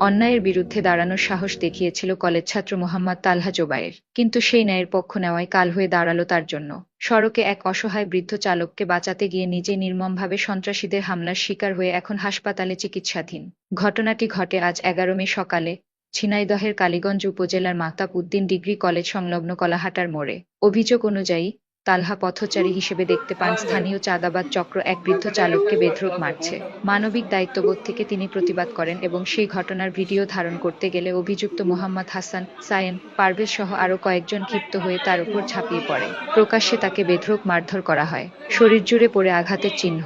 অন্যায়ের বিরুদ্ধে দাঁড়ানোর সাহস দেখিয়েছিল কলেজ ছাত্র মোহাম্মদ তালহা জোবায়ের, কিন্তু সেই ন্যায়ের পক্ষ নেওয়াই কাল হয়ে দাঁড়ালো তার জন্য। সড়কে এক অসহায় বৃদ্ধ চালককে বাঁচাতে গিয়ে নিজে নির্মমভাবে সন্ত্রাসীদের হামলার শিকার হয়ে এখন হাসপাতালে চিকিৎসাধীন। ঘটনাটি ঘটে আজ 11 মে সকালে ঝিনাইদহের কালীগঞ্জ উপজেলার মাহতাব উদ্দিন ডিগ্রি কলেজ সংলগ্ন কলাহাটার মোড়ে। অভিযোগ অনুযায়ী তালহা পথচারী হিসেবে দেখতে পান স্থানীয় চাঁদাবাজ চক্র এক বৃদ্ধ চালককে বেধড়ক মারছে। মানবিক দায়িত্ববোধ থেকে তিনি প্রতিবাদ করেন এবং সেই ঘটনার ভিডিও ধারণ করতে গেলে অভিযুক্ত মোহাম্মদ হাসান, সায়েন, পারভেজ সহ আরও কয়েকজন ক্ষিপ্ত হয়ে তার উপর ঝাঁপিয়ে পড়ে। প্রকাশ্যে তাকে বেধড়ক মারধর করা হয়। শরীর জুড়ে পড়ে আঘাতের চিহ্ন,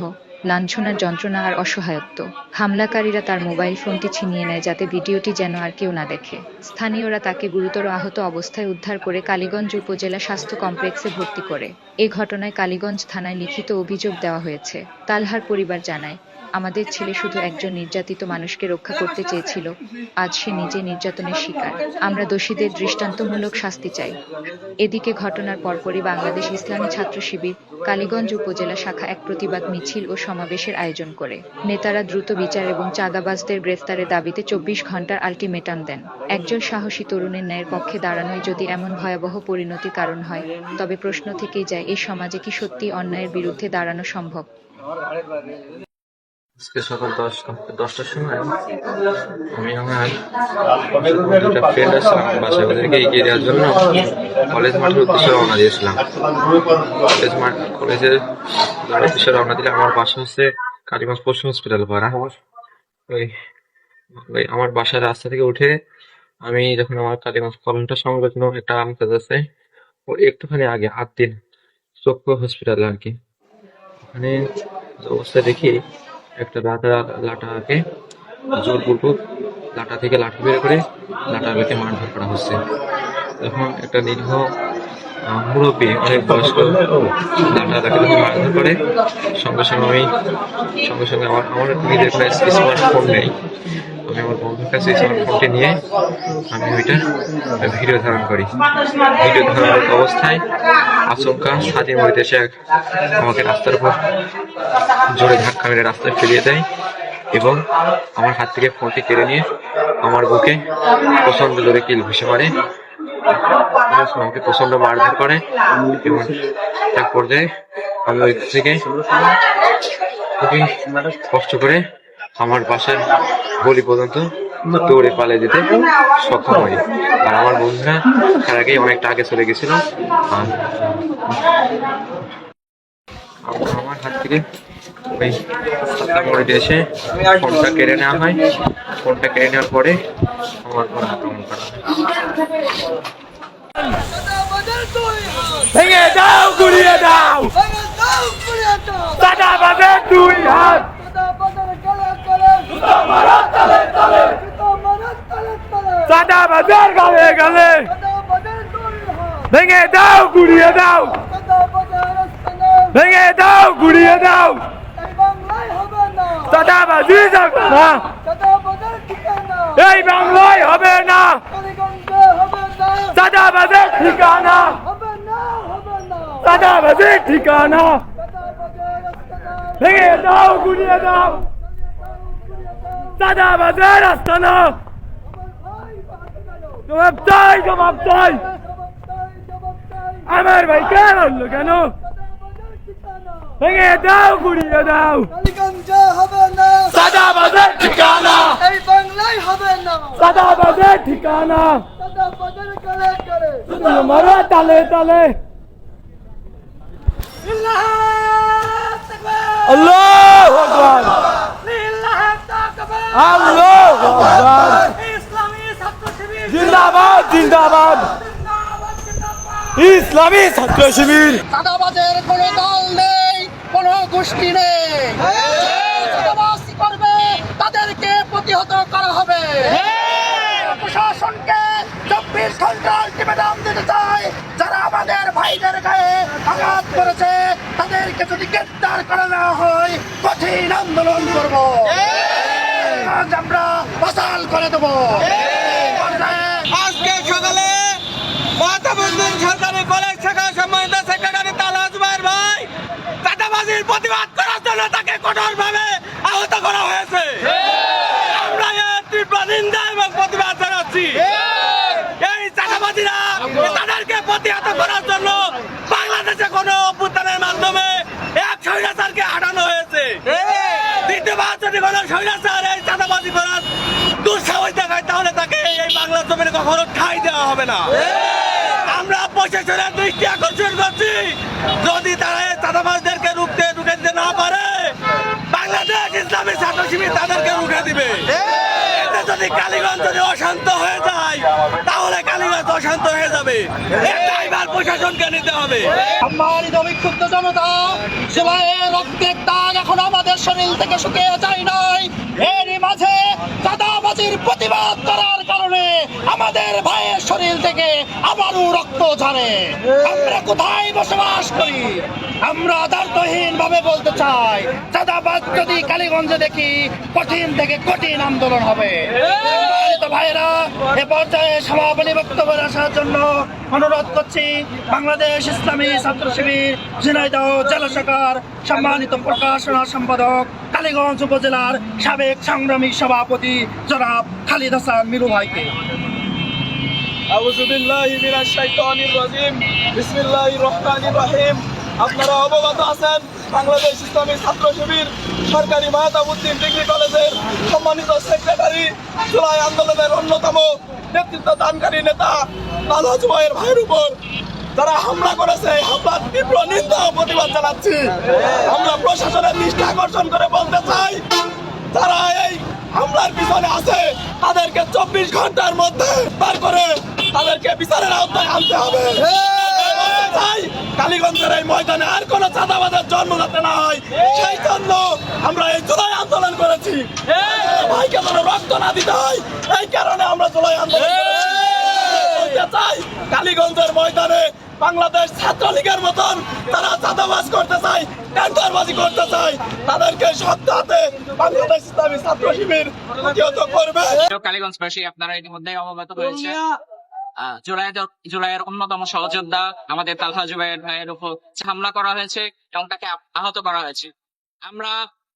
লাঞ্ছনার যন্ত্রণা আর অসহায়ত্ব। হামলাকারীরা তার মোবাইল ফোনটি ছিনিয়ে নেয় যাতে ভিডিওটি যেন আর কেউ না দেখে। স্থানীয়রা তাকে গুরুতর আহত অবস্থায় উদ্ধার করে কালীগঞ্জ উপজেলা স্বাস্থ্য কমপ্লেক্সে ভর্তি করে। এ ঘটনায় কালীগঞ্জ থানায় লিখিত অভিযোগ দেওয়া হয়েছে। তালহার পরিবার জানায়, আমাদের ছেলে শুধু একজন নির্যাতিত মানুষকে রক্ষা করতে চেয়েছিল, আজ সে নিজে নির্যাতনের শিকার। আমরা দোষীদের দৃষ্টান্তমূলক শাস্তি চাই। এদিকে ঘটনার পরপরই বাংলাদেশ ইসলামী ছাত্র শিবির কালীগঞ্জ উপজেলা শাখা এক প্রতিবাদ মিছিল ও সমাবেশের আয়োজন করে। নেতারা দ্রুত বিচার এবং চাঁদাবাজদের গ্রেফতারের দাবিতে 24 ঘণ্টার আলটিমেটাম দেন। একজন সাহসী তরুণের ন্যায়ের পক্ষে দাঁড়ানোই যদি এমন ভয়াবহ পরিণতির কারণ হয়, তবে প্রশ্ন থেকেই যায়, এই সমাজে কি সত্যিই অন্যায়ের বিরুদ্ধে দাঁড়ানো সম্ভব? আজকে সকাল 10টার সময় আমি আমার দুটা ফ্রেন্ড আসলাম বাসায়, ওদেরকে এগিয়ে দেওয়ার জন্য কলেজ মাঠের উদ্দেশ্যে রওনা দিয়েছিলাম। কলেজের উদ্দেশ্যে রওনা দিলে আমার বাসা হচ্ছে কালীগঞ্জ পশু হসপিটাল পাড়া। ওই আমার বাসার রাস্তা থেকে উঠে আমি যখন আমার কালীগঞ্জ কলোনিটা সংলগ্ন একটা আম গাছ আছে, ও একটুখানি আগে হাত দিন চক্ষু হসপিটাল আর কি, ওখানে অবস্থা দেখি একটা লাটাকে জোরপূর্বক লাটা থেকে লাঠি বের করে লাটাকে মারধর করা হচ্ছে। তখন একটা নিরীহ মুরব্বী, অনেক বয়স্ক লাটাকে যখন মারধর করে, সঙ্গে সঙ্গে আমার নিজের কাছে স্মার্টফোন নেই, আমি আমার বন্ধুর কাছে স্মার্টফোনটি নিয়ে আমি ওইটা ভিডিও ধারণ করি। ভিডিও ধারণ অবস্থায় আচমকা ছাদের মধ্যে এসে আমাকে রাস্তার উপর জোরে ধাক্কা মেরে রাস্তায় ফেলিয়ে দেয় এবং আমার হাত থেকে ফোনটি কেড়ে নিয়ে আমার বুকে প্রচন্ড জোরে কিল ঘুষে মারে, আমাকে প্রচন্ড মারধর করে এবং এক পর্যায়ে আমি ওই থেকে খুবই কষ্ট করে আমার বাসার গলি পর্যন্ত দৌড়ে পালিয়ে যেতে সক্ষম হই। আর আমার বন্ধুরা তার আগেই অনেকটা আগে চলে গেছিল। আর আমার হাত থেকে ওই মোড়ে এসে ফোনটা কেড়ে নেওয়া হয়। ফোনটা কেড়ে নেওয়ার পরে আমার উপর আক্রমণ করা হয়। ভেঙে দাও, গুড়িয়ে দাও, চাঁদাবাজের দুই হাত, চাঁদাবাজের গালে গালে, ভেঙে দাও, গুড়িয়ে দাও, ভেঙে দাও, গুড়িয়ে দাও, চাঁদাবাজি যাবে না, এই বাংলায় হবে না, চাঁদাবাজের ঠিকানা, চাঁদাবাজের ঠিকানা, ভেঙে দাও, গুড়িয়ে দাও, চাঁদাবাজের আস্তানা, জবাব চাই, জবাব চাই, আমার ভাই কেন হলো কেন, ভেঙে দাও, গুড়িয়ে দাও, চাঁদাবাজের ঠিকানা, এই বাংলায় হবে না, চাঁদাবাজের ঠিকানা, মারো তালে তালে, আল্লাহু আকবার, আল্লাহু আকবার, জিন্দাবাদ জিন্দাবাদ, ইসলামী ছাত্র শিবির। চাঁদাবাজের কোনো দল নেই, কোনো গোষ্ঠী নেই, চাঁদাবাজি করবে তাদেরকে প্রতিহত করা হবে। প্রশাসনকে 24 ঘন্টা আলটিমেটাম দিতে চাই, যারা আমাদের ভাইদের গায়ে আঘাত করেছে তাদেরকে যদি গ্রেফতার করা না হয় কঠিন আন্দোলন করব, আজ আমরা বাসাল করে দেবো। আজকে সকালে মাহতাব উদ্দিন সরকারি কলেজ শাখা সম্মানিত সেক্রেটারি তালহা জোবায়ের ভাই চাঁদাবাজির প্রতিবাদ করার জন্য তাকে কঠোরভাবে আহত করা হয়েছে। আমরা এর তীব্র নিন্দা বাংলা জমিনে কখনো ঠাঁই দেওয়া হবে না। আমরা প্রশাসনের দৃষ্টি আকর্ষণ করছি, যদি তারা এই চাঁদাবাজদেরকে রুখতে দিতে না পারে, বাংলাদেশ ইসলামী ছাত্র শিবির তাদেরকে রুখে দিবে। এতে যদি কালীগঞ্জ যদি অশান্ত হয়ে যায়, তাহলে কালীগঞ্জ অশান্ত হয়ে যাবে। এর দায়ভার প্রশাসনকে নিতে হবে। সম্মানিত বিক্ষুব্ধ জনতা, জুলাইয়ের রক্তের দাগ এখন আমাদের শরীর থেকে শুকিয়ে যায় নাই। এরই মাঝে চাঁদাবাজির প্রতিবাদ করার কারণে আমাদের ভাইয়ের শরীর থেকে আবারও রক্ত ঝরে। আমরা কোথায় বসবাস করি? আমরা দায়িত্বহীন ভাবে বলতে চাই, চাঁদাবাজ যদি কালীগঞ্জে দেখি, কঠিন থেকে কঠিন আন্দোলন হবে। সম্মানিত ভাইয়েরা, এ পর্যায়ে সমাপনী বক্তব্য রাখার জন্য অনুরোধ করছি বাংলাদেশ ইসলামী ছাত্র শিবির ঝিনাইদহ জেলা শাখার সম্মানিত প্রকাশনা সম্পাদক, কালীগঞ্জ উপজেলার সাবেক সংগ্রামী সভাপতি জনাব খালিদ হাসান মিরু ভাইকে। আউযু বিল্লাহি মিনাশ শাইতানির রাজিম। বিসমিল্লাহির রহমানির রহিম। আপনারা অবগত আছেন, বাংলাদেশ ইসলামী ছাত্র শিবির সরকারি মাহতাবউদ্দিন ডিগ্রি কলেজের সম্মানিত সেক্রেটারি, জুলাই আন্দোলনের অন্যতম নেতৃত্ব দানকারী নেতা তালহা জুবায়ের ভাইয়ের উপর যারা হামলা করেছে, এই হামলার তীব্র নিন্দা ও প্রতিবাদ জানাচ্ছি। আমরা প্রশাসনের দৃষ্টি আকর্ষণ করে বলতে চাই, যারা এই হামলার পিছনে আছে তাদেরকে 24 ঘন্টার মধ্যে বার করে তাদেরকে বিচারের আওতায় আনতে হবে। চাই কালীগঞ্জের এই ময়দানে আর কোন চাঁদাবাজের জন্ম যাতে না হয়, সেই জন্য আমরা এই জুলাই আন্দোলন করেছি। ভাইকে যেন রক্ত না দিতে হয়, এই কারণে আমরা জুলাই আন্দোলন করেছি। বলতে চাই, কালীগঞ্জের ময়দানে বাংলাদেশ ছাত্রলীগের মতন তারা চাঁদাবাজ করতে চায়, টেন্ডারবাজি করতে চায়, তাদেরকে শক্ত হাতে বাংলাদেশ ইসলামী ছাত্র শিবির প্রতিহত করবে। কালীগঞ্জবাসী, আপনারা ইতিমধ্যে অবগত হয়েছে জুলাইয়ের অন্যতম সহযোদ্ধা আমাদের তালহা জুবায়ের ভাইয়ের উপর হামলা করা হয়েছে এবং তাকে আহত করা হয়েছে। আমরা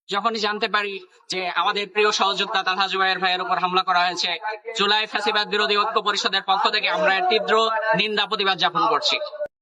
যখনই জানতে পারি যে আমাদের প্রিয় সহযোদ্ধা তালহা জুবায়ের ভাইয়ের উপর হামলা করা হয়েছে, জুলাই ফ্যাসিবাদ বিরোধী ঐক্য পরিষদের পক্ষ থেকে আমরা এর তীব্র নিন্দা প্রতিবাদ জ্ঞাপন করছি।